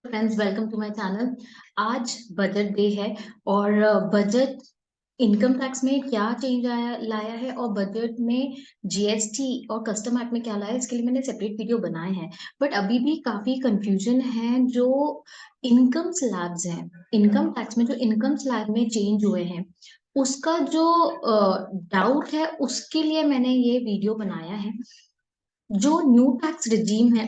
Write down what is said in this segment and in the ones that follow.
Friends, welcome to my channel. आज budget day है और बजट इनकम टैक्स में क्या चेंज लाया है और बजट में जीएसटी और कस्टम एक्ट में क्या लाया है, इसके लिए मैंने सेपरेट वीडियो बनाए हैं। बट अभी भी काफी कंफ्यूजन है। जो इनकम स्लैब्स हैं, इनकम टैक्स में जो इनकम स्लैब में चेंज हुए हैं, उसका जो डाउट है उसके लिए मैंने ये वीडियो बनाया है। जो न्यू टैक्स रिजीम है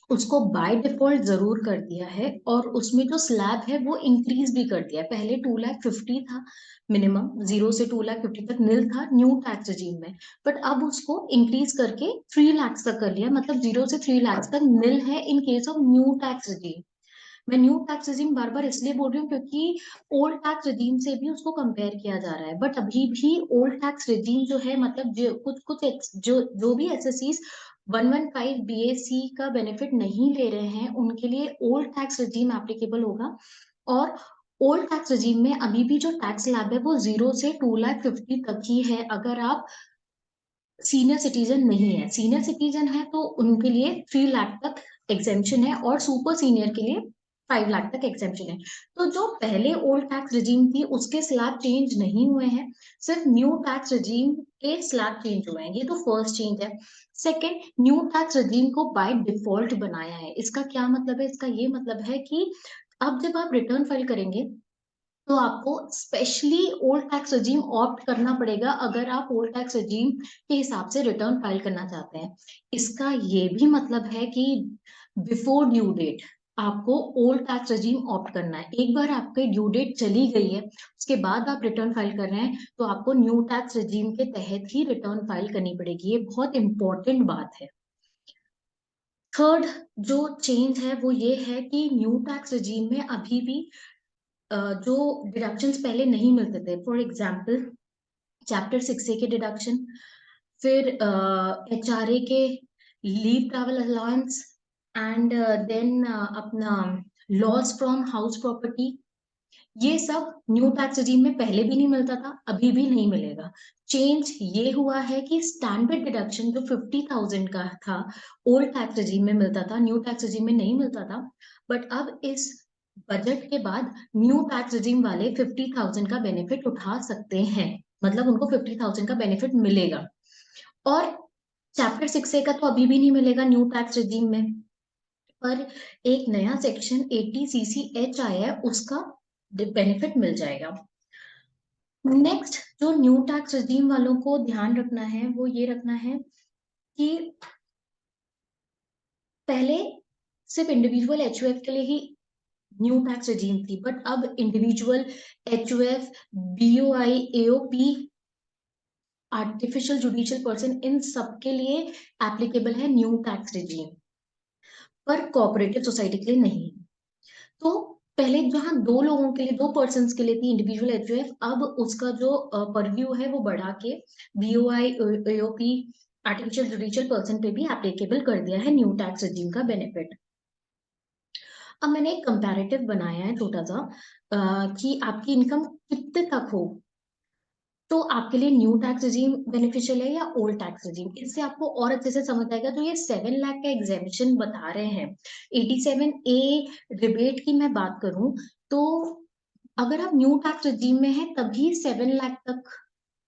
उसको बाय डिफॉल्ट जरूर कर दिया है और उसमें जो स्लैब है वो इंक्रीज भी कर दिया है। पहले 2,50,000 था मिनिमम, 0 से 2,50,000 तक नील था न्यू टैक्स रजीम में। बट अब उसको इंक्रीज करके 3 लाख तक कर लिया, मतलब 0 से 3 लाख तक नील है in case of new tax रजीम। मैं न्यू टैक्स रजीम बार बार इसलिए बोल रही हूँ क्योंकि ओल्ड टैक्स रजीम से भी उसको कंपेयर किया जा रहा है। बट अभी भी ओल्ड टैक्स रजीम जो है, मतलब जो कुछ कुछ जो भी एसएससीज 115 बीएसी का बेनिफिट नहीं ले रहे हैं उनके लिए ओल्ड टैक्स रजीम एप्लीकेबल होगा। और ओल्ड टैक्स रजीम में अभी भी जो टैक्स स्लैब है वो 0 से 2,50,000 तक ही है। अगर आप सीनियर सिटीजन नहीं है, सीनियर सिटीजन है तो उनके लिए 3 लाख तक एग्जेम्पशन है और सुपर सीनियर के लिए 5 लाख तक एग्जेम्पशन है। तो जो पहले ओल्ड टैक्स रजीम थी उसके स्लैब चेंज नहीं हुए हैं, सिर्फ न्यू टैक्स रजीम के स्लैब चेंज हुए हैं। ये तो फर्स्ट चेंज है। सेकेंड, न्यू टैक्स रजीम को बाय डिफॉल्ट बनाया है। इसका क्या मतलब है? इसका ये मतलब है कि अब जब आप रिटर्न फाइल करेंगे तो आपको स्पेशली ओल्ड टैक्स रजीम ऑप्ट करना पड़ेगा अगर आप ओल्ड टैक्स रजीम के हिसाब से रिटर्न फाइल करना चाहते हैं। इसका ये भी मतलब है कि बिफोर ड्यू डेट आपको ओल्ड टैक्स रजीम ऑप्ट करना है। एक बार आपकी ड्यू डेट चली गई है, उसके बाद आप रिटर्न फाइल कर रहे हैं, तो आपको न्यू टैक्स रजीम के तहत ही रिटर्न फाइल करनी पड़ेगी। ये बहुत इंपॉर्टेंट बात है। थर्ड जो चेंज है वो ये है कि न्यू टैक्स रजीम में अभी भी जो डिडक्शंस पहले नहीं मिलते थे, फॉर एग्जाम्पल चैप्टर 6A के डिडक्शन, फिर एचआरए के leave travel allowance, and then अपना लॉस फ्रॉम हाउस प्रॉपर्टी, ये सब न्यू टैक्स रजीम में पहले भी नहीं मिलता था, अभी भी नहीं मिलेगा। चेंज ये हुआ है कि स्टैंडर्ड डिडक्शन जो 50,000 का था ओल्ड टैक्स रजीम में मिलता था, न्यू टैक्स रजीम में नहीं मिलता था। बट अब इस बजट के बाद न्यू टैक्स रजीम वाले 50,000 का बेनिफिट उठा सकते हैं, मतलब उनको 50,000 का बेनिफिट मिलेगा। और चैप्टर 6A का तो अभी भी नहीं मिलेगा न्यू टैक्स रजीम में, पर एक नया सेक्शन 80CCH आया है, उसका बेनिफिट मिल जाएगा। नेक्स्ट जो न्यू टैक्स रजीम वालों को ध्यान रखना है वो ये रखना है कि पहले सिर्फ इंडिविजुअल एचयूएफ के लिए ही न्यू टैक्स रजीम थी, बट अब individual HUF, BOI, AOP, artificial judicial person, इन सब के लिए एप्लीकेबल है न्यू टैक्स रजीम, पर कोऑपरेटिव सोसाइटी के लिए नहीं। तो पहले जहां दो लोगों के लिए, दो पर्सन के लिए थी इंडिविजुअल एचयूएफ, अब उसका जो परव्यू है वो बढ़ा के BOI, AOP, artificial judicial person पे भी एप्लीकेबल कर दिया है न्यू टैक्स रजीम का बेनिफिट। अब मैंने एक कंपैरेटिव बनाया है छोटा सा, कि आपकी इनकम कितने तक हो तो आपके लिए न्यू टैक्स रजीम बेनिफिशियल है या ओल्ड टैक्स रजीम। इससे आपको और अच्छे से समझ आएगा। तो ये 7 लाख का एग्जेम्पशन बता रहे हैं। 87A रिबेट की मैं बात करूं तो अगर आप न्यू टैक्स रजीम में हैं तभी 7 लाख तक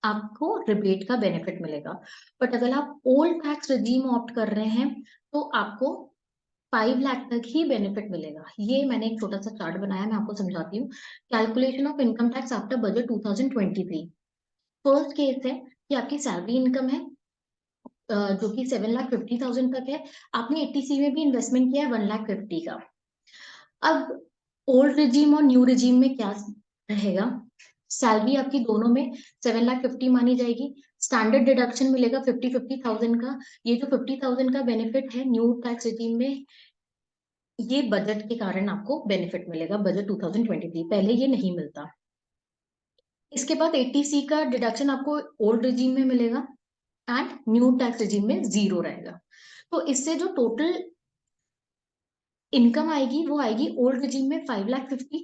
आपको रिबेट का बेनिफिट मिलेगा। बट अगर आप ओल्ड टैक्स रजीम ऑप्ट कर रहे हैं तो आपको 5 लाख तक ही बेनिफिट मिलेगा। ये मैंने एक छोटा सा चार्ट बनाया, मैं आपको समझाती हूँ। Calculation of income tax after budget 2023। First case है कि आपकी सैलरी इनकम है, जो कि 7,50,000 तक है। आपने 80C में भी इन्वेस्टमेंट किया है 1,50,000 का। अब ओल्ड रिजीम और न्यू रिजीम में क्या रहेगा? सैलरी आपकी दोनों में 7,50,000 मानी जाएगी। स्टैंडर्ड डिडक्शन मिलेगा 50,000 का। ये जो 50,000 का बेनिफिट है न्यू टैक्स रिजीम में, ये बजट के कारण आपको बेनिफिट मिलेगा, बजट 2023, पहले ये नहीं मिलता। इसके बाद 80C का डिडक्शन आपको ओल्ड रिजीम में मिलेगा एंड न्यू टैक्स रिजीम में 0 रहेगा। तो इससे जो टोटल इनकम आएगी वो आएगी ओल्ड रिजीम में 5,50,000,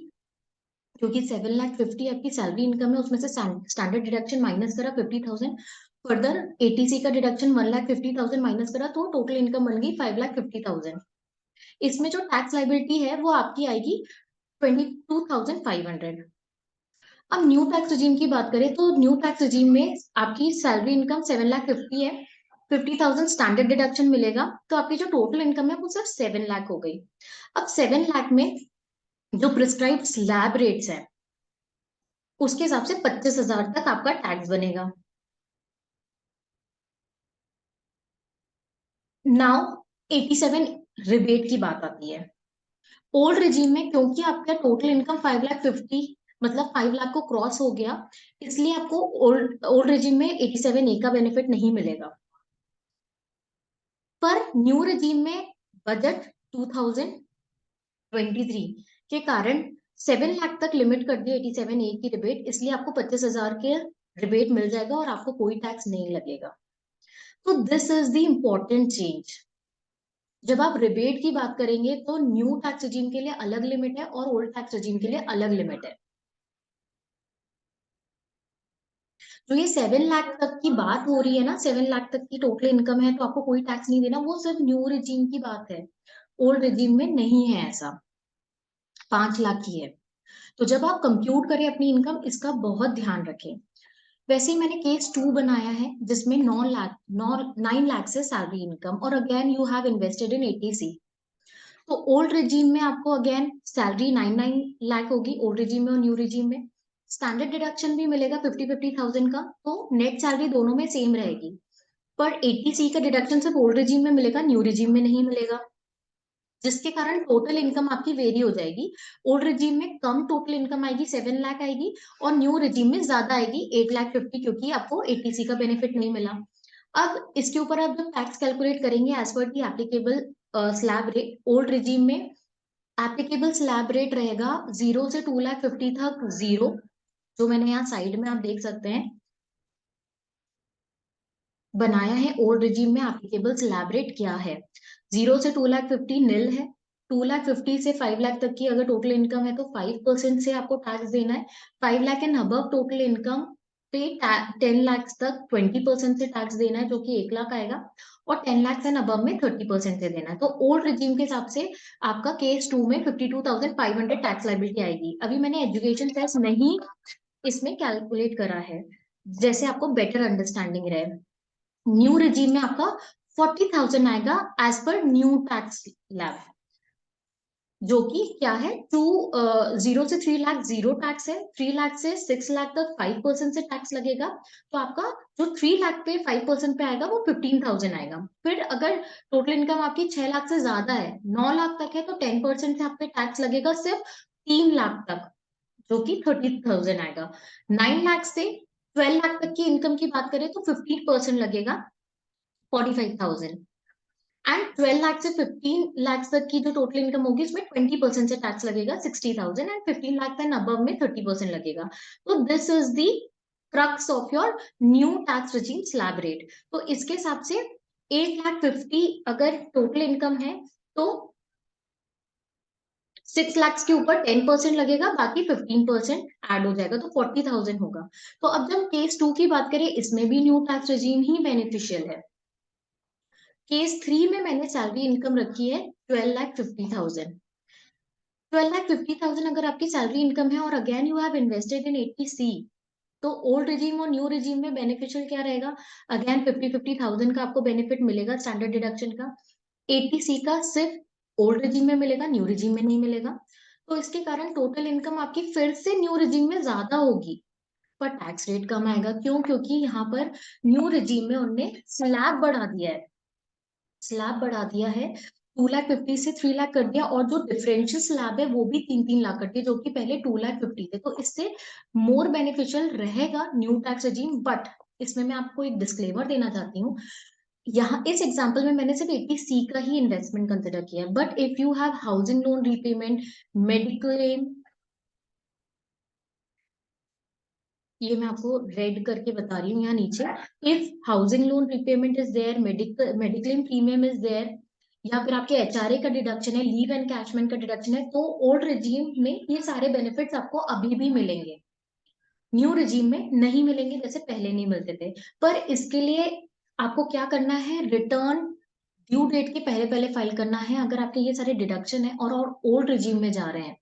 क्योंकि 7,50,000 आपकी सैलरी इनकम है, उसमें से स्टैंडर्ड डिडक्शन माइनस करा 50,000, फर्दर 80C का डिडक्शन 1,50,000 माइनस करा, तो टोटल इनकम बन गई 5,50,000। इसमें जो टैक्स लाइबिलिटी है वो आपकी आएगी 22,500। अब न्यू टैक्स रिजीम की बात करें तो न्यू टैक्स रिजीम में आपकी सैलरी इनकम 7,50,000 है, 50,000 स्टैंडर्ड डिडक्शन मिलेगा, तो आपकी जो टोटल इनकम है वो सिर्फ 7 लाख हो गई। अब 7 लाख में जो प्रिस्क्राइब स्लैब रेट्स है उसके हिसाब से 25,000 तक आपका टैक्स बनेगा। नाउ 87 रिबेट की बात आती है। ओल्ड रिजीम में क्योंकि आपका टोटल इनकम 5,50,000 मतलब 5 लाख को क्रॉस हो गया, इसलिए आपको ओल्ड ओल्ड रिजीम में 87A का बेनिफिट नहीं मिलेगा। पर न्यू रिजीम में बजट 2023 के कारण 7 लाख तक लिमिट कर दी 87A की रिबेट, इसलिए आपको 25,000 के रिबेट मिल जाएगा और आपको कोई टैक्स नहीं लगेगा। तो this is the important change. जब आप रिबेट की बात करेंगे तो न्यू टैक्स रजीम के लिए अलग लिमिट है और ओल्ड टैक्स रजीम के लिए अलग लिमिट है। तो ये 7 लाख तक की बात हो रही है ना, 7 लाख तक की टोटल इनकम है तो आपको कोई टैक्स नहीं देना, वो सिर्फ न्यू रिजीम की बात है। ओल्ड रिजीम में नहीं है ऐसा। 5 लाख की है। तो जब आप कंप्यूट करें अपनी इनकम, इसका बहुत ध्यान रखें। वैसे ही मैंने केस 2 बनाया है जिसमें 9 लाख से सैलरी इनकम और again you have invested in ATC. तो ओल्ड रिजीम में आपको अगेन सैलरी 9 लाख होगी, ओल्ड रिजीम में और न्यू रिजीम में। स्टैंडर्ड डिडक्शन भी मिलेगा 50,000 का, तो नेट सैलरी दोनों में सेम रहेगी। पर 80C का डिडक्शन सिर्फ ओल्ड रिजीम में मिलेगा, न्यू रिजीम में नहीं मिलेगा, जिसके कारण टोटल इनकम आपकी वेरी हो जाएगी। ओल्ड रिजीम में कम टोटल इनकम आएगी, 7 लाख आएगी, और न्यू रिजीम में ज्यादा आएगी, 8,50,000, क्योंकि आपको 80C का बेनिफिट नहीं मिला। अब इसके ऊपर आप जब टैक्स कैलकुलेट करेंगे as per the applicable slab rate, old regime में एप्लीकेबल स्लैब रेट रहेगा 0 से 2,50,000 तक, जीरो, जो मैंने यहाँ साइड में आप देख सकते हैं बनाया है। ओल्ड रिजीम में एप्लीकेबल स्लैब रेट क्या है, 0 से 2,50,000 नील है, 2,50,000 से 5 लाख तक की अगर टोटल इनकम है तो 5% से आपको टैक्स देना है। 5 lakh and above total income पे 10 लाख तक 20% से टैक्स देना है, जो कि 1 लाख आएगा, और 10 लाख एंड अबव में 30% से देना है। तो ओल्ड रिजीम के हिसाब से आपका केस 2 में 52,500 टैक्स लाइबिलिटी आएगी। अभी मैंने एजुकेशन सेस नहीं इसमें कैलकुलेट करा है, जैसे आपको बेटर अंडरस्टैंडिंग रहे। न्यू रिजीम में आपका 40,000 आएगा as per new tax lab, जो कि क्या है, 0 से 3 लाख जीरो टैक्स है, 3 लाख से 6 लाख तक 5% से टैक्स लगेगा। तो आपका जो 3 लाख पे 5% पे आएगा वो 15,000 आएगा। फिर अगर टोटल इनकम आपकी 6 लाख से ज्यादा है, 9 लाख तक है, तो 10% से आप पे टैक्स लगेगा सिर्फ 3 लाख तक, जो कि 30,000 आएगा। 9 लाख से 12 लाख तक की इनकम की बात करें तो 15% लगेगा, 45,000। एंड 12 लाख से 15 लाख तक की जो टोटल इनकम होगी उसमें 20% से टैक्स लगेगा, 60,000, एंड 15 लाख एंड अबव में 30% लगेगा। तो this is the crux of your new tax regime slab rate. तो इसके हिसाब से 8,50,000 अगर टोटल इनकम है तो 6 लाख के ऊपर 10% लगेगा, बाकी 15% ऐड हो जाएगा, तो 40,000 होगा। तो अब जब केस 2 की बात करें, इसमें भी न्यू टैक्स regime ही बेनिफिशियल है। केस 3 में मैंने सैलरी इनकम रखी है 12,50,000। 12,50,000 अगर आपकी सैलरी इनकम है और again you have invested in 80C, तो ओल्ड रिजीम और न्यू रिजीम में बेनिफिशियल क्या रहेगा, अगेन 50,000 का आपको बेनिफिट मिलेगा स्टैंडर्ड डिडक्शन का। 80C का सिर्फ ओल्ड रिजीम में मिलेगा, न्यू रिजीम में नहीं मिलेगा। तो इसके कारण टोटल इनकम आपकी फिर से न्यू रिजीम में ज्यादा होगी, पर टैक्स रेट कम आएगा। क्यों? क्योंकि यहाँ पर न्यू रिजीम में उनने स्लैब बढ़ा दिया है, स्लैब बढ़ा दिया है, 2,50,000 से 3 लाख कर दिया, और जो डिफरेंशियल स्लैब है वो भी 3-3 लाख कर दिया, जो कि पहले 2,50,000 थे। तो इससे मोर बेनिफिशियल रहेगा न्यू टैक्स रजीम। बट इसमें मैं आपको एक डिस्क्लेमर देना चाहती हूँ, यहाँ इस एग्जांपल में मैंने सिर्फ 80C का ही इन्वेस्टमेंट कंसिडर किया है, but if you have housing loan repayment, mediclaim, ये मैं आपको रेड करके बता रही हूँ यहाँ नीचे, if housing loan repayment is there, mediclaim premium is there, या फिर आपके एचआरए का डिडक्शन है, लीव एंड कैशमेंट का डिडक्शन है, तो ओल्ड रिजीम में ये सारे बेनिफिट्स आपको अभी भी मिलेंगे, न्यू रिजीम में नहीं मिलेंगे, जैसे पहले नहीं मिलते थे। पर इसके लिए आपको क्या करना है, रिटर्न ड्यू डेट के पहले-पहले फाइल करना है अगर आपके ये सारे डिडक्शन है और ओल्ड रिजीम में जा रहे हैं,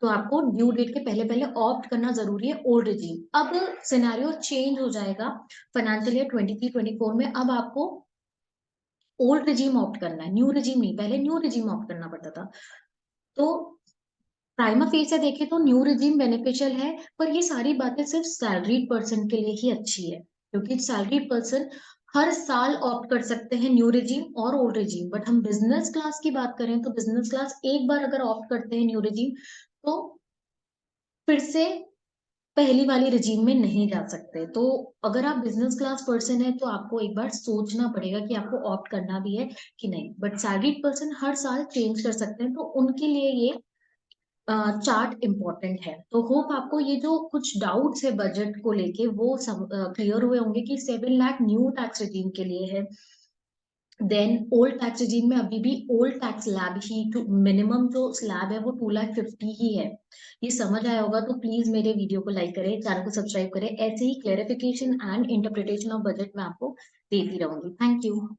तो आपको ड्यू डेट के पहले-पहले ऑप्ट करना ज़रूरी है ओल्ड रिजीम। अब सिनेरियो चेंज हो जाएगा फाइनेंशियल ईयर 23-24 में अब आपको ओल्ड रिजीम ऑप्ट करना है, न्यू रिजीम नहीं, पहले न्यू रिजीम ऑप्ट करना पड़ता था। तो प्राइमा फेस से देखें तो न्यू रिजीम बेनिफिशियल है, पर ये सारी बातें सिर्फ सैलरीड पर्सन के लिए ही अच्छी है, क्योंकि सैलरीड पर्सन हर साल ऑप्ट कर सकते हैं न्यू रिजीम और ओल्ड रिजीम। बट हम बिजनेस क्लास की बात करें तो बिजनेस क्लास एक बार अगर ऑप्ट करते हैं न्यू रिजीम, तो फिर से पहली वाली रिजीम में नहीं जा सकते। तो अगर आप बिजनेस क्लास पर्सन है तो आपको एक बार सोचना पड़ेगा कि आपको ऑप्ट करना भी है कि नहीं। बट सैलरीड पर्सन हर साल चेंज कर सकते हैं, तो उनके लिए ये चार्ट इम्पोर्टेंट है। तो होप आपको ये जो कुछ डाउट्स है बजट को लेके वो क्लियर हुए होंगे कि 7 लाख न्यू टैक्स रिजीम के लिए है, देन ओल्ड टैक्स रिजीम में अभी भी ओल्ड टैक्स स्लैब ही मिनिमम जो स्लैब है वो 2,50,000 ही है। ये समझ आया होगा तो प्लीज मेरे वीडियो को लाइक करें, चैनल को सब्सक्राइब करें। ऐसे ही clarification and interpretation of budget में आपको देती रहूंगी। Thank you.